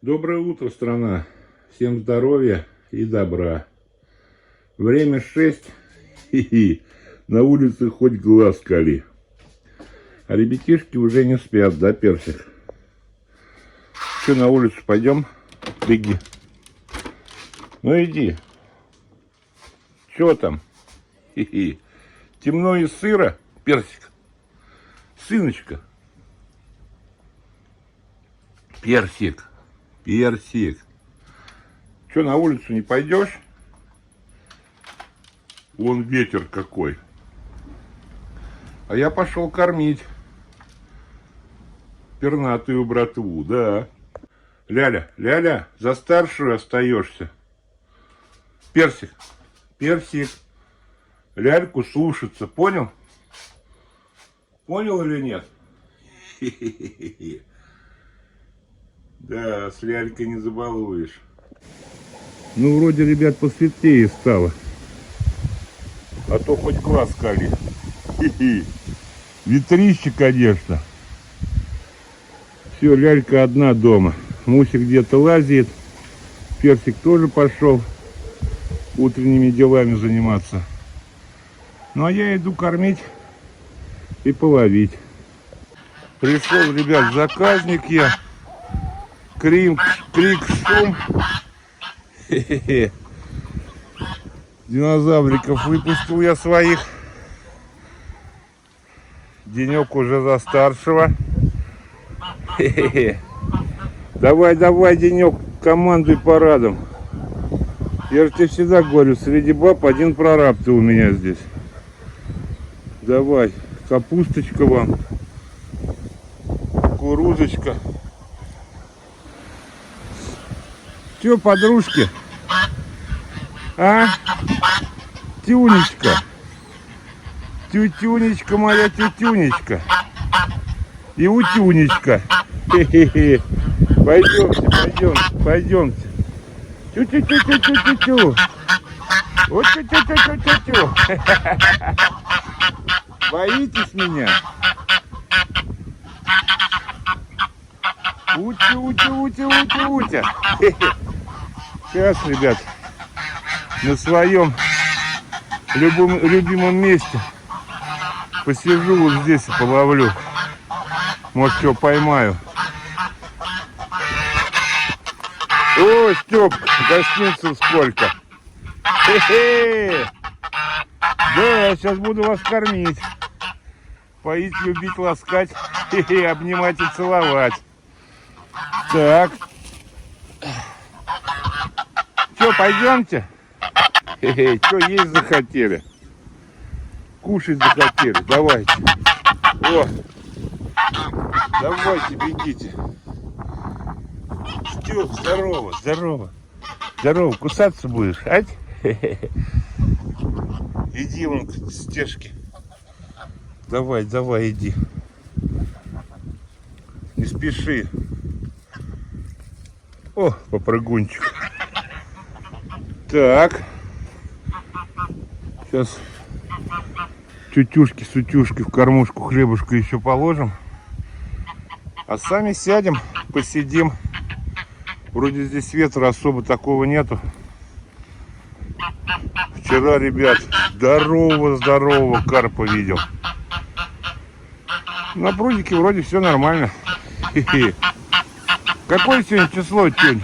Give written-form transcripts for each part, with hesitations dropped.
Доброе утро, страна. Всем здоровья и добра. Время 6. Хи-хи. На улице хоть глаз кали. А ребятишки уже не спят, да, Персик? Что, на улицу пойдем? Беги. Ну иди. Что там? Хи-хи. Темно и сыро, Персик. Сыночка. Персик. Персик. Что, на улицу не пойдешь? Вон ветер какой. А я пошел кормить пернатую братву, да. Ляля, Ляля, за старшую остаешься. Персик, Персик. Ляльку слушаться, понял? Понял или нет? Хе-хе-хе. Да, с Лялькой не забалуешь. Ну, вроде, ребят, посветлее стало. А то хоть глаз кали. Хи-хи. Ветрище, конечно. Все, Лялька одна дома. Мусик где-то лазит. Персик тоже пошел утренними делами заниматься. Ну, а я иду кормить и половить. Пришел, ребят, заказник я. Крик, шум. Хе-хе-хе. Динозавриков выпустил я своих. Денек уже за старшего. Хе-хе-хе. Давай, давай, Денек, командуй парадом. Я же тебе всегда говорю, среди баб один прораб ты у меня здесь. Давай, капусточка вам, кукурузочка. Че, подружки? А? Тюнечка. Тютюнечка моя, тютюнечка. И утюнечка. Хе-хе-хе. Пойдемте, пойдемте, пойдемте. Тю-тю-тю-тю-тю-тю-тю. Вот тю-тю-тю-тю-тю-тю. Боитесь меня? Утя. Сейчас, ребят, на своем любимом месте посижу вот здесь и половлю. Может, что поймаю. О, Степ, гостиницы сколько. Хе-хе. Да, я сейчас буду вас кормить. Поить, любить, ласкать. Хе-хе, обнимать и целовать. Так. Что, пойдемте? Хе-хе, что есть захотели? Кушать захотели? Давайте. О, давайте, бегите. Степ, здорово, здорово. Здорово, кусаться будешь, ать? Хе-хе. Иди вон к стежке. Давай, давай, иди. Не спеши. О, попрыгунчик. Так. Сейчас тютюшки-сутюшки в кормушку хлебушку еще положим. А сами сядем, посидим. Вроде здесь ветра особо такого нету. Вчера, ребят, здорового карпа видел. На прудике вроде все нормально. Хе-хе. Какое сегодня число, Тень?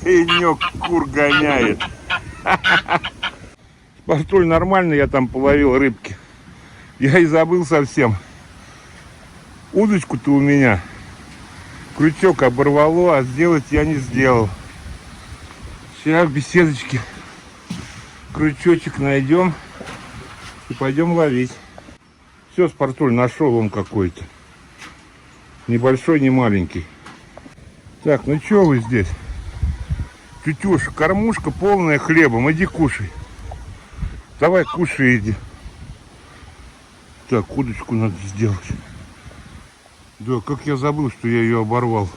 Тенек кур гоняет. Патруль нормально, я там половил рыбки. Я и забыл совсем. Удочку-то у меня. Крючок оборвало, а сделать я не сделал. Сейчас в беседочке крючочек найдем и пойдем ловить. Все, Спартуль, нашел он какой-то. Небольшой, не маленький. Так, ну что вы здесь? Тетюша, кормушка полная хлебом. Иди кушай. Давай кушай, иди. Так, удочку надо сделать. Да, как я забыл, что я ее оборвал.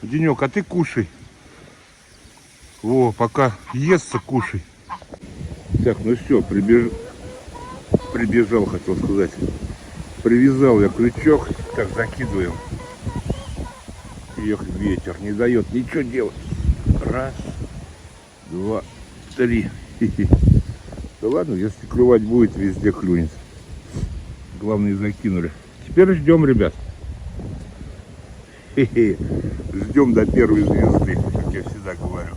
Денек, а ты кушай. Во, пока естся, кушай. Так, ну все, прибежал, хотел сказать. Привязал я крючок. Так, закидываем. Эх, ветер не дает ничего делать. Раз, два, три. Да ладно, если клювать будет, везде клюнет. Главное, закинули. Теперь ждем, ребят. Ждем до первой звезды, как я всегда говорю.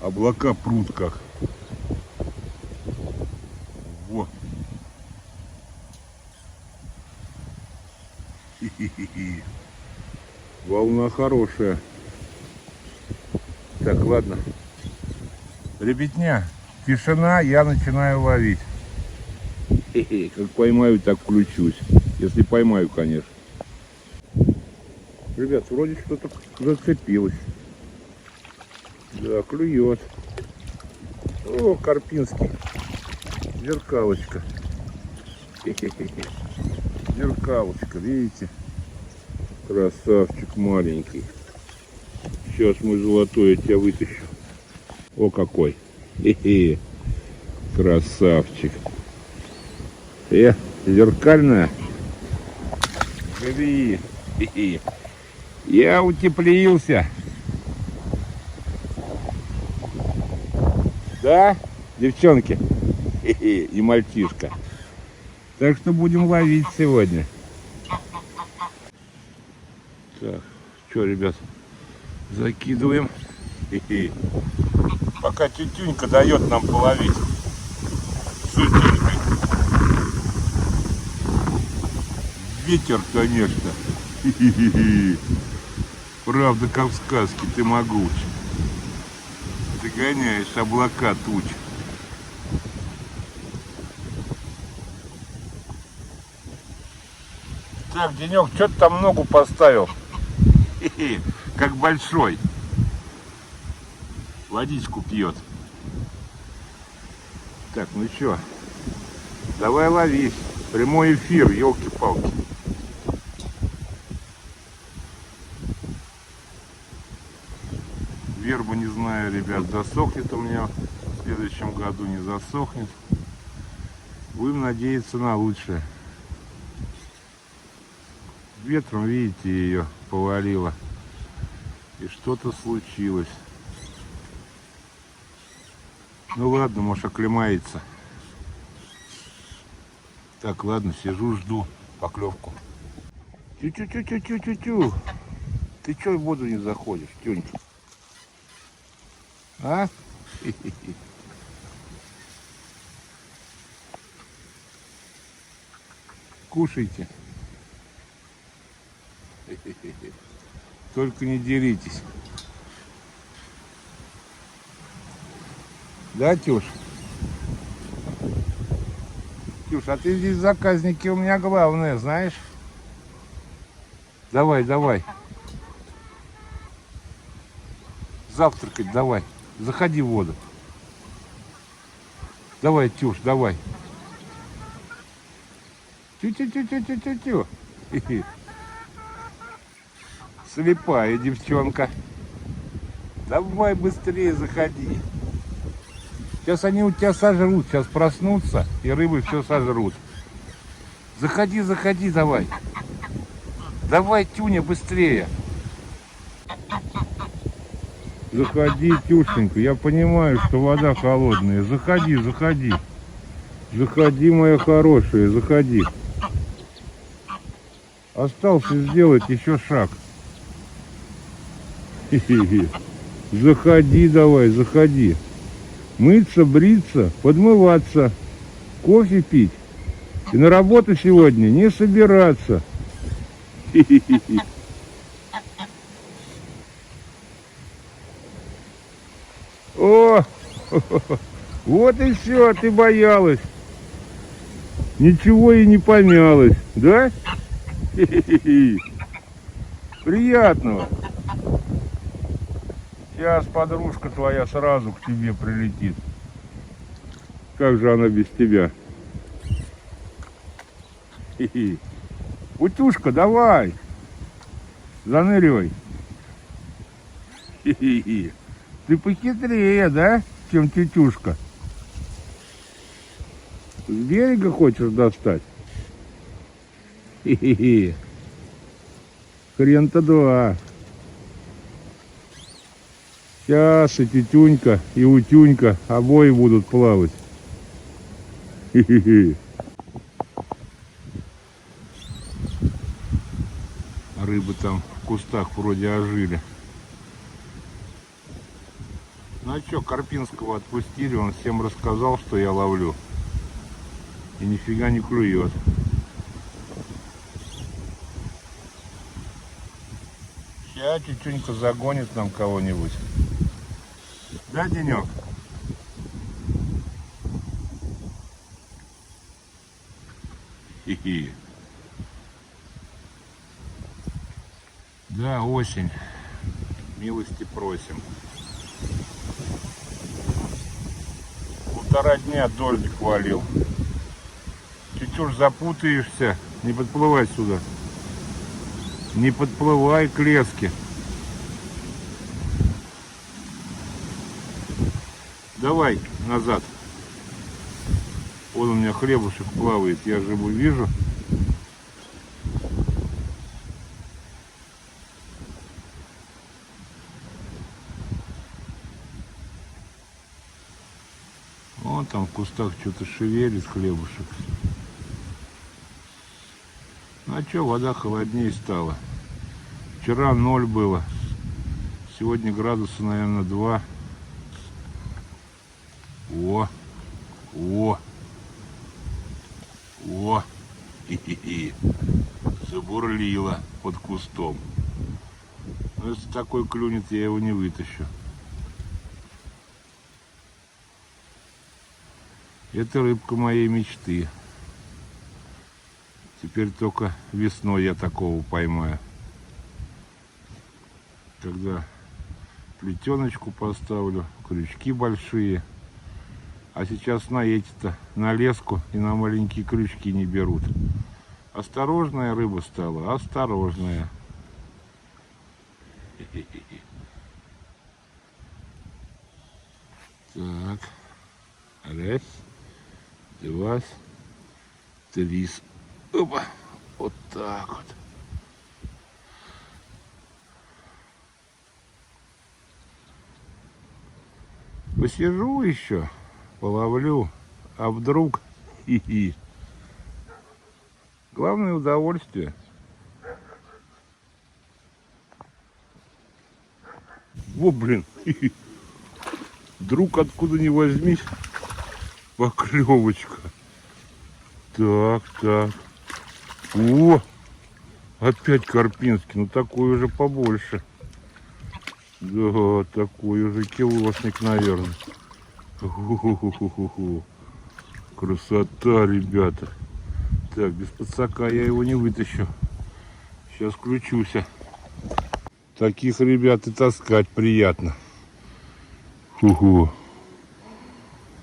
Облака прут как. Во. Волна хорошая. Так, ладно. Ребятня, тишина, я начинаю ловить. Как поймаю, так включусь. Если поймаю, конечно. Ребят, вроде что-то зацепилось. Да, клюет. О, карпинский. Зеркалочка. Зеркалочка, видите? Красавчик маленький. Сейчас мой золотой, я тебя вытащу. О, какой. Красавчик. Зеркальная. Живи. Я утеплился. Да, девчонки? И мальчишка. Так что будем ловить сегодня. Так, что, ребят, закидываем. Пока тютюнька дает нам половить. Сутенькой. Ветер, конечно. Правда, как в сказке, ты могуч. Ты гоняешь облака туч. Так, Денек, что ты там ногу поставил? Как большой. Водичку пьет. Так, ну что, давай лови. Прямой эфир, елки-палки. Верба, не знаю, ребят, засохнет у меня в следующем году, не засохнет. Будем надеяться на лучшее. Ветром, видите, ее повалило. И что-то случилось. Ну ладно, может, оклемается. Так, ладно, сижу, жду поклевку. Тю-тю-тю-тю-тю-тю-тю. Ты чё в воду не заходишь, Тюнька? А? Кушайте. Только не деритесь. Да, Тюш? Тюш, а ты здесь заказники у меня главные, знаешь? Давай, давай. Завтракать давай. Заходи в воду. Давай, Тюш, давай. Тю-тю-тю-тю-тю-тю-тю. Слепая девчонка. Давай быстрее заходи. Сейчас они у тебя сожрут. Сейчас проснутся, и рыбы все сожрут. Заходи, заходи, давай. Давай, Тюня, быстрее. Заходи, Тюшенька. Я понимаю, что вода холодная. Заходи, заходи. Заходи, моя хорошая, заходи. Остался сделать еще шаг. Заходи давай, заходи. Мыться, бриться, подмываться, кофе пить. И на работу сегодня не собираться. О, вот и все, ты боялась. Ничего и не помялась, да? Приятного. Сейчас подружка твоя сразу к тебе прилетит. Как же она без тебя? Утюшка, давай. Заныривай. Ты похитрее, да? чем тетюшка. С берега хочешь достать? Хе-хе-хе. Хрен-то два. Сейчас и тетюнька, и утюнька обои будут плавать. Хе-хе-хе. Рыбы там в кустах вроде ожили. Ну а чё, Карпинского отпустили, он всем рассказал, что я ловлю. И нифига не клюет. Сейчас тетюнька загонит нам кого-нибудь. Да, Денек? Хи-хи. Да, осень. Милости просим. 1,5 дня дождик валил. Чуть-чуть запутаешься, не подплывай сюда. Не подплывай к леске. Давай назад. Вот у меня хлебушек плавает, я же его вижу. Вон там в кустах что-то шевелит хлебушек. Ну а что, вода холоднее стала. Вчера 0 было. Сегодня градуса, наверное, 2. О! О! О! Хи-хи-хи! Забурлило под кустом. Но если такой клюнет, я его не вытащу. Это рыбка моей мечты. Теперь только весной я такого поймаю. Когда плетеночку поставлю, крючки большие. А сейчас на эти-то, на леску и на маленькие крючки не берут. Осторожная рыба стала, осторожная. Так, раз, два, три. Опа, вот так вот. Посижу еще, половлю, а вдруг хи-хи. Главное удовольствие. Во, блин, хи-хи. Вдруг откуда ни возьмись, поклевочка. Так, так. О, опять Карпинский, ну такой уже побольше. Да, такой уже килошник, наверное. Ху-ху-ху-ху-ху. Красота, ребята. Так, без подсака я его не вытащу. Сейчас включусь. Таких ребят и таскать приятно. Ху-ху.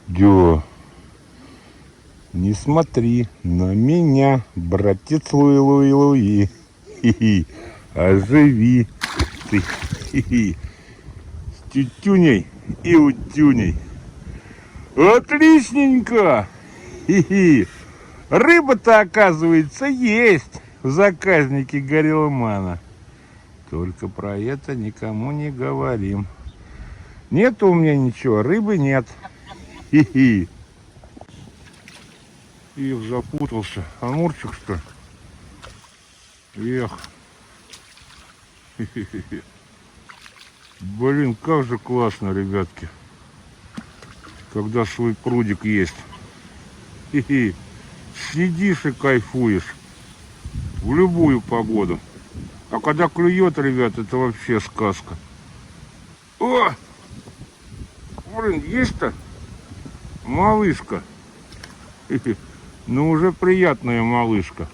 Дё. Не смотри на меня, братец Луи-Луи-Луи. Хи-хи. Оживи ты. Хи-хи. С тютюней и утюней. Отличненько. Хи-хи. Рыба-то, оказывается, есть в заказнике Гореломана. Только про это никому не говорим. Нету у меня ничего, рыбы нет. Хи-хи. Эх, запутался. Амурчик, что ли? Эх. Хи-хи-хи. Блин, как же классно, ребятки. Когда свой прудик есть. Хи-хи. Сидишь и кайфуешь. В любую погоду. А когда клюет, ребят, это вообще сказка. О! Блин, есть-то малышка. Хи-хи. Ну, уже приятная малышка.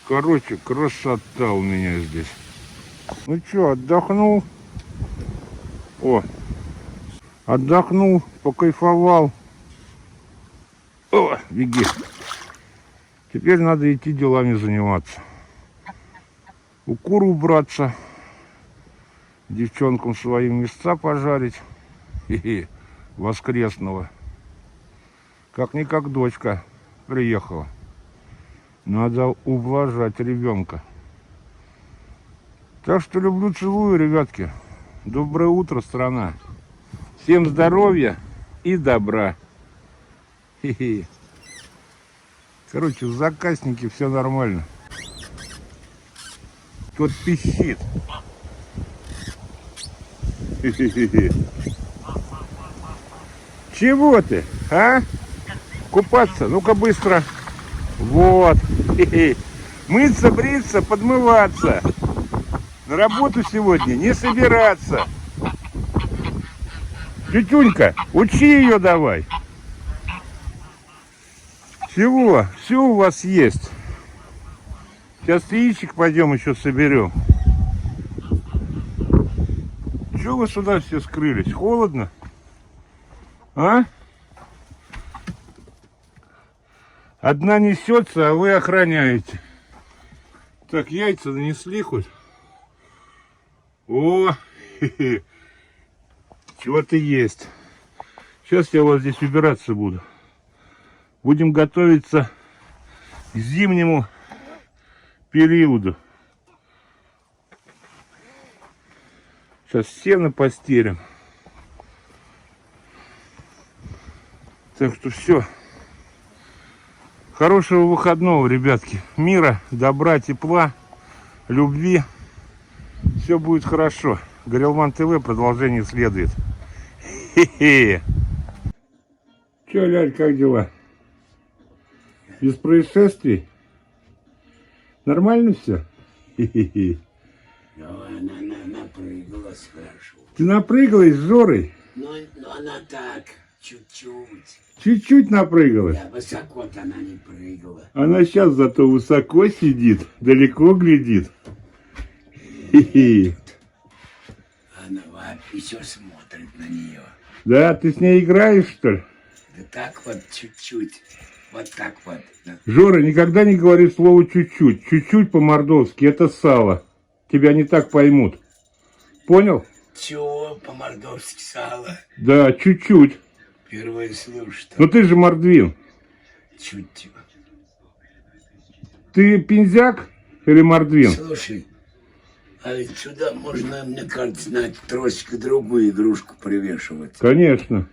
Короче, красота у меня здесь. Ну что, отдохнул? О, отдохнул, покайфовал. О, беги. Теперь надо идти делами заниматься. У кур убраться. девчонкам своим мясца пожарить. Хе-хе, воскресного. Как-никак дочка приехала. Надо ублажать ребенка. Так что люблю, целую, ребятки. Доброе утро, страна. Всем здоровья и добра. Хе-хе. Короче, в заказнике все нормально. Тот пищит. Хе-хе-хе. Чего ты, а? Купаться? Ну-ка быстро. Вот. Хе-хе. Мыться, бриться, подмываться. На работу сегодня не собираться. Тютюнька, учи ее давай. Чего? Все у вас есть. Сейчас яичек пойдем еще соберем. Чего вы сюда все скрылись? Холодно? А? Одна несется, а вы охраняете. Так, яйца нанесли хоть? О, чего-то есть. Сейчас я вот здесь убираться буду. Будем готовиться к зимнему периоду. Сейчас сено постелим. Так что все. Хорошего выходного, ребятки. Мира, добра, тепла, любви. Все будет хорошо. Горелман ТВ, продолжение следует. Хе-хе. Че, Ляль, как дела? Без происшествий? Нормально все? Хе-хе-хе. Она напрыгалась хорошо. Ты напрыгалась с Жорой? Но она так, чуть-чуть. Чуть-чуть напрыгалась. Да, высоко-то она не прыгала. Она сейчас зато высоко сидит, далеко глядит. Хе-хе. Она еще смотрит на нее. Да, ты с ней играешь, что ли? Да так вот чуть-чуть. Вот так вот. Да. Жора, никогда не говори слово чуть-чуть. Чуть-чуть по-мордовски это сало. Тебя не так поймут. Понял? Чего по-мордовски сало? Да, чуть-чуть. Первое слышу. Но ты же мордвин. Чуть-чуть. Ты пинзяк или мордвин? Слушай, а ведь сюда можно, мне кажется, на тросик другую игрушку привешивать. Конечно.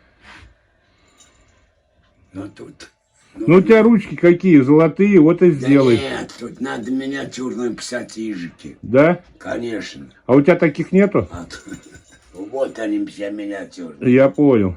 Но тут... Ну у тебя ручки какие, золотые, вот и Да сделай. нет, тут надо миниатюрные пассатижики. Да? Конечно. А у тебя таких нету? Вот они все миниатюрные. Я понял.